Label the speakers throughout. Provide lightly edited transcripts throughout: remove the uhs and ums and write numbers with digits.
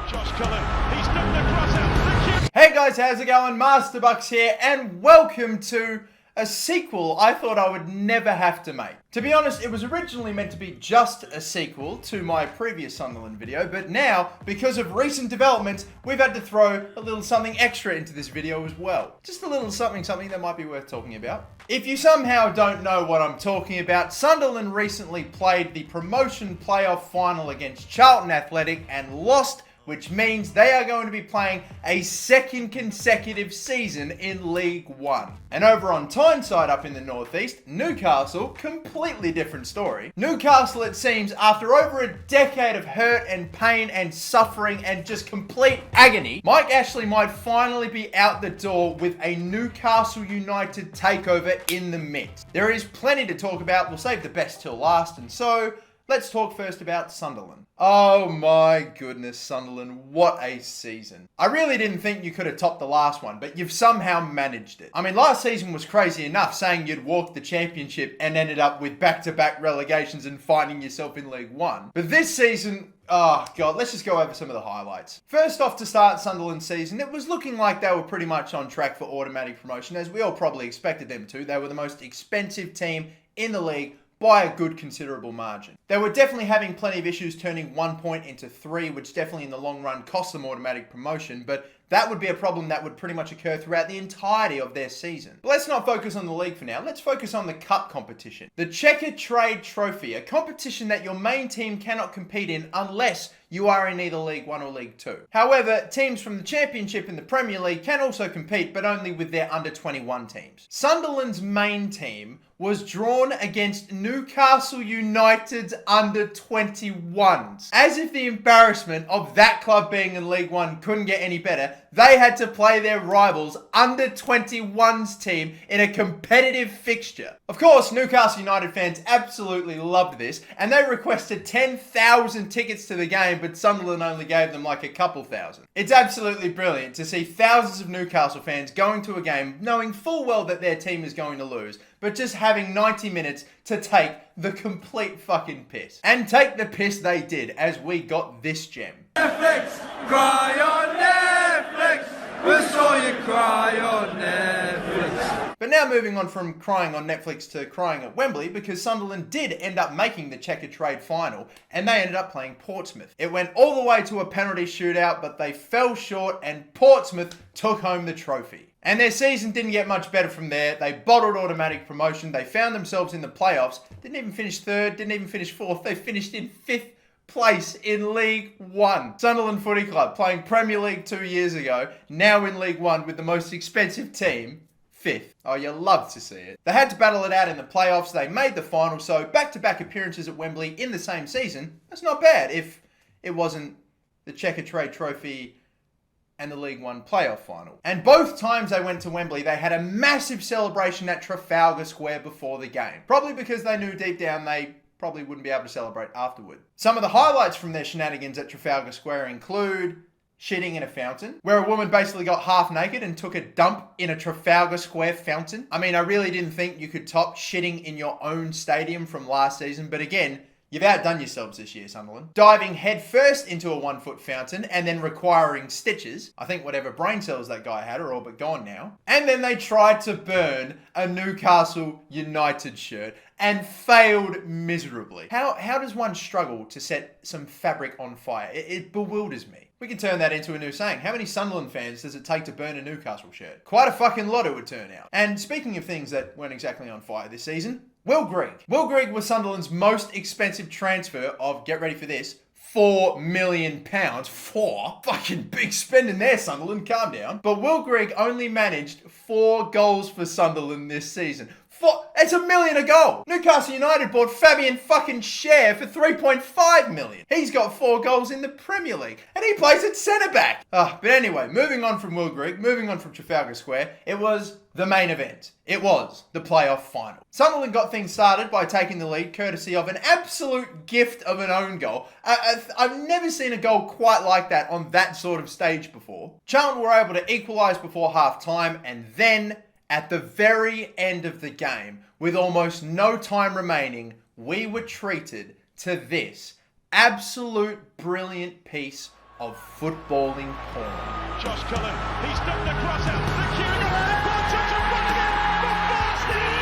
Speaker 1: Josh Cullen, he's done the cross out. Thank you.
Speaker 2: Hey guys, how's it going? Masterbucks here, and welcome to a sequel I thought I would never have to make. To be honest, it was originally meant to be just a sequel to my previous Sunderland video, but now, because of recent developments, we've had to throw a little something extra into this video as well. Just a little something that might be worth talking about. If you somehow don't know what I'm talking about, Sunderland recently played the promotion playoff final against Charlton Athletic and lost, which means they are going to be playing a second consecutive season in League One. And over on Tyneside up in the northeast, Newcastle, completely different story. Newcastle, it seems, after over a decade of hurt and pain and suffering and just complete agony, Mike Ashley might finally be out the door with a Newcastle United takeover in the mix. There is plenty to talk about. We'll save the best till last, and so let's talk first about Sunderland. Oh my goodness, Sunderland, what a season. I really didn't think you could have topped the last one, but you've somehow managed it. I mean, last season was crazy enough, saying you'd walked the championship and ended up with back-to-back relegations and finding yourself in League One. But this season, oh God, let's just go over some of the highlights. First off, to start Sunderland's season, it was looking like they were pretty much on track for automatic promotion, as we all probably expected them to. They were the most expensive team in the league by a good considerable margin. They were definitely having plenty of issues turning 1 point into 3, which definitely in the long run cost them automatic promotion, but that would be a problem that would pretty much occur throughout the entirety of their season. But let's not focus on the league for now. Let's focus on the cup competition. The Checkatrade Trophy, a competition that your main team cannot compete in unless you are in either League 1 or League 2. However, teams from the Championship and the Premier League can also compete, but only with their under-21 teams. Sunderland's main team was drawn against Newcastle United's under-21s. As if the embarrassment of that club being in League 1 couldn't get any better, they had to play their rivals under-21s team in a competitive fixture. Of course, Newcastle United fans absolutely loved this, and they requested 10,000 tickets to the game, but Sunderland only gave them like a couple thousand. It's absolutely brilliant to see thousands of Newcastle fans going to a game knowing full well that their team is going to lose, but just having 90 minutes to take the complete fucking piss. And take the piss they did, as we got this gem.
Speaker 3: Netflix, cry on Netflix. We saw you cry on Netflix.
Speaker 2: But now moving on from crying on Netflix to crying at Wembley, because Sunderland did end up making the Checkatrade final, and they ended up playing Portsmouth. It went all the way to a penalty shootout, but they fell short, and Portsmouth took home the trophy. And their season didn't get much better from there. They bottled automatic promotion. They found themselves in the playoffs. Didn't even finish third, didn't even finish fourth. They finished in 5th place in League One. Sunderland Footy Club, playing Premier League 2 years ago, now in League One with the most expensive team, 5th. Oh, you love to see it. They had to battle it out in the playoffs. They made the final, so back-to-back appearances at Wembley in the same season, that's not bad if it wasn't the Checkatrade Trophy and the League One playoff final. And both times they went to Wembley, they had a massive celebration at Trafalgar Square before the game. Probably because they knew deep down they probably wouldn't be able to celebrate afterward. Some of the highlights from their shenanigans at Trafalgar Square include shitting in a fountain, where a woman basically got half naked and took a dump in a Trafalgar Square fountain. I mean, I really didn't think you could top shitting in your own stadium from last season, but again, you've outdone yourselves this year, Sunderland. Diving headfirst into a 1-foot fountain and then requiring stitches. I think whatever brain cells that guy had are all but gone now. And then they tried to burn a Newcastle United shirt and failed miserably. How does one struggle to set some fabric on fire? It bewilders me. We can turn that into a new saying. How many Sunderland fans does it take to burn a Newcastle shirt? Quite a fucking lot, it would turn out. And speaking of things that weren't exactly on fire this season, Will Grigg. Will Grigg was Sunderland's most expensive transfer of, get ready for this, £4 million. Fucking big spending there, Sunderland. Calm down. But Will Grigg only managed 4 goals for Sunderland this season. It's $1 million a goal. Newcastle United bought Fabian fucking Schär for $3.5 million. He's got 4 goals in the Premier League, and he plays at centre back. But anyway, moving on from Will Grigg, moving on from Trafalgar Square, it was the main event. It was the playoff final. Sunderland got things started by taking the lead, courtesy of an absolute gift of an own goal. I've never seen a goal quite like that on that sort of stage before. Charlton were able to equalise before half-time, and then at the very end of the game, with almost no time remaining, we were treated to this absolute brilliant piece of footballing porn.
Speaker 1: Josh Cullen, he's knocked the cross out. The Kieran one touch and one again for Boston!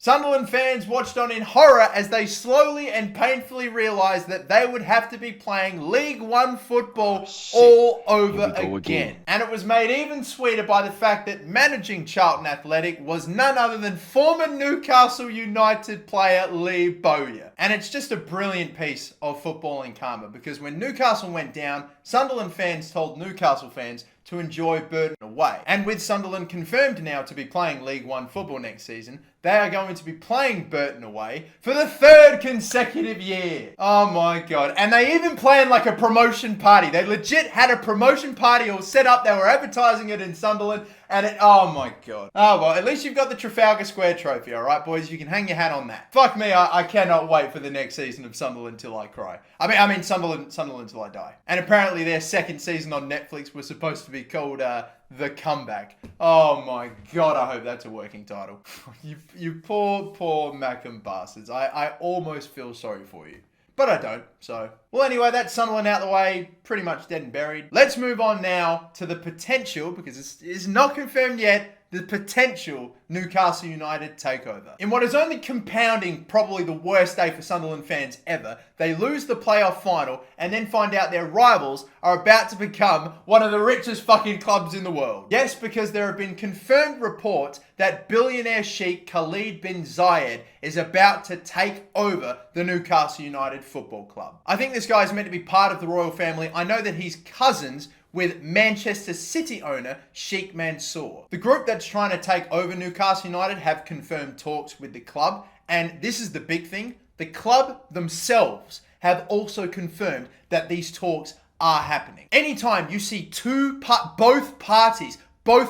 Speaker 2: Sunderland fans watched on in horror as they slowly and painfully realised that they would have to be playing League One football all over again. And it was made even sweeter by the fact that managing Charlton Athletic was none other than former Newcastle United player Lee Bowyer. And it's just a brilliant piece of footballing karma, because when Newcastle went down, Sunderland fans told Newcastle fans to enjoy Burton away. And with Sunderland confirmed now to be playing League One football next season, they are going to be playing Burton away for the 3rd consecutive year. Oh my God. And they even planned like a promotion party. They legit had a promotion party all set up. They were advertising it in Sunderland. And oh my God. Oh well, at least you've got the Trafalgar Square trophy, alright boys? You can hang your hat on that. Fuck me, I cannot wait for the next season of Sunderland till I cry. I mean Sunderland till I die. And apparently their 2nd season on Netflix was supposed to be called The Comeback. Oh my God, I hope that's a working title. you poor Mackham bastards. I almost feel sorry for you. But I don't, so. Well, anyway, that's Sunderland out the way, pretty much dead and buried. Let's move on now to the potential, because it's not confirmed yet, the potential Newcastle United takeover. In what is only compounding probably the worst day for Sunderland fans ever, they lose the playoff final and then find out their rivals are about to become one of the richest fucking clubs in the world. Yes, because there have been confirmed reports that billionaire sheikh Khalid bin Zayed is about to take over the Newcastle United Football Club. I think this guy is meant to be part of the royal family. I know that he's cousins with Manchester City owner Sheikh Mansour. The group that's trying to take over Newcastle United have confirmed talks with the club, and this is the big thing, the club themselves have also confirmed that these talks are happening. Anytime you see both parties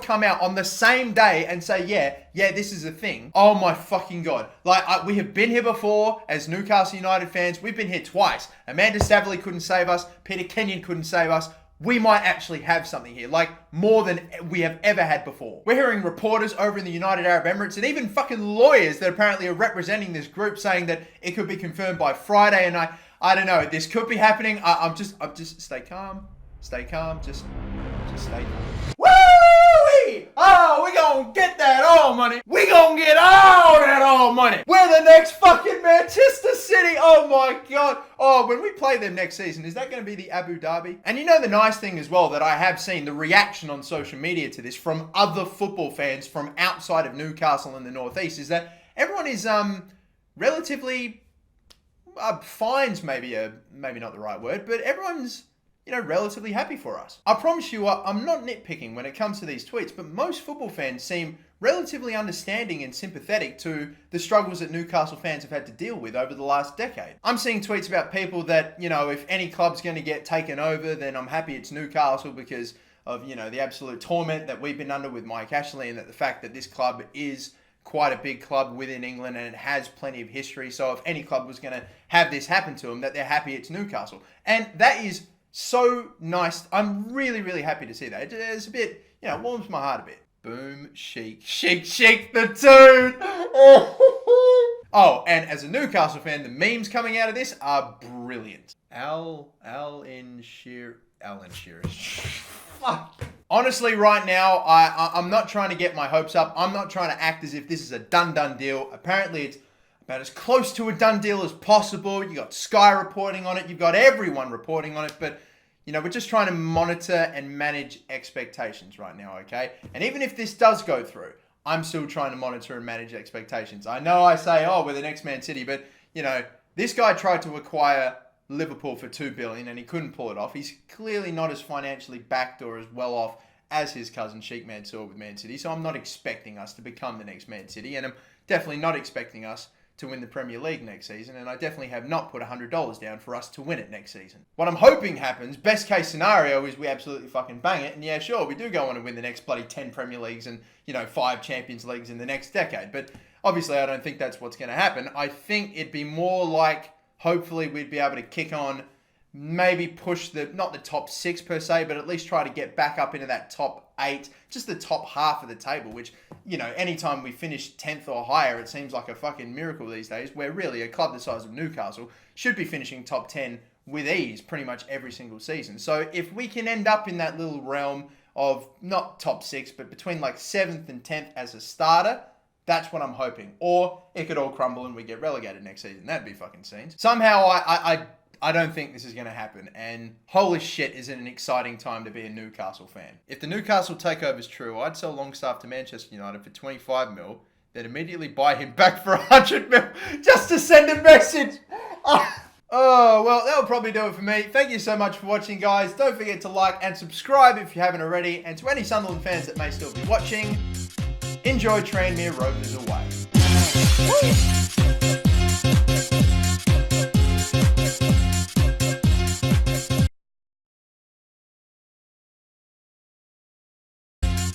Speaker 2: come out on the same day and say, yeah, this is a thing. Oh my fucking God. Like, we have been here before as Newcastle United fans. We've been here twice. Amanda Staveley couldn't save us. Peter Kenyon couldn't save us. We might actually have something here, like more than we have ever had before. We're hearing reporters over in the United Arab Emirates and even fucking lawyers that apparently are representing this group saying that it could be confirmed by Friday. And I don't know, this could be happening. I'm just stay calm, just stay calm. Woo-wee! Oh, we gonna get that all money. We gonna get all that all money. We're the next fucking Manchester City. Oh my God. Oh, when we play them next season, is that going to be the Abu Dhabi? And you know the nice thing as well that I have seen, the reaction on social media to this from other football fans from outside of Newcastle and the Northeast, is that everyone is relatively, fine's maybe not the right word, but everyone's relatively happy for us. I promise you, I'm not nitpicking when it comes to these tweets, but most football fans seem relatively understanding and sympathetic to the struggles that Newcastle fans have had to deal with over the last decade. I'm seeing tweets about people that, if any club's going to get taken over, then I'm happy it's Newcastle because of, the absolute torment that we've been under with Mike Ashley, and that the fact that this club is quite a big club within England and it has plenty of history. So if any club was going to have this happen to them, that they're happy it's Newcastle. And that is so nice. I'm really, really happy to see that. It's a bit, it warms my heart a bit. Boom, Sheik the tune. Oh, and as a Newcastle fan, the memes coming out of this are brilliant. Alan Shearer. Fuck. Honestly, right now, I'm not trying to get my hopes up. I'm not trying to act as if this is a done deal. Apparently, it's about as close to a done deal as possible. You got Sky reporting on it. You've got everyone reporting on it. But, we're just trying to monitor and manage expectations right now, okay? And even if this does go through, I'm still trying to monitor and manage expectations. I know I say, we're the next Man City, but, this guy tried to acquire Liverpool for $2 billion and he couldn't pull it off. He's clearly not as financially backed or as well off as his cousin Sheikh Mansour with Man City. So I'm not expecting us to become the next Man City, and I'm definitely not expecting us to win the Premier League next season, and I definitely have not put $100 down for us to win it next season. What I'm hoping happens, best case scenario, is we absolutely fucking bang it, and yeah, sure, we do go on to win the next bloody 10 Premier Leagues and, 5 Champions Leagues in the next decade. But obviously I don't think that's what's going to happen. I think it'd be more like, hopefully we'd be able to kick on, maybe push not the top 6 per se, but at least try to get back up into that top 8, just the top half of the table, which, you know, anytime we finish 10th or higher, it seems like a fucking miracle these days, where really a club the size of Newcastle should be finishing top 10 with ease pretty much every single season. So if we can end up in that little realm of not top 6, but between like 7th and 10th as a starter, that's what I'm hoping. Or it could all crumble and we get relegated next season. That'd be fucking scenes. Somehow I don't think this is going to happen. And holy shit, is it an exciting time to be a Newcastle fan. If the Newcastle takeover is true, I'd sell Longstaff to Manchester United for 25 mil, then immediately buy him back for 100 mil just to send a message. Oh, well, that'll probably do it for me. Thank you so much for watching, guys. Don't forget to like and subscribe if you haven't already. And to any Sunderland fans that may still be watching, enjoy Tranmere Rovers away. Woo!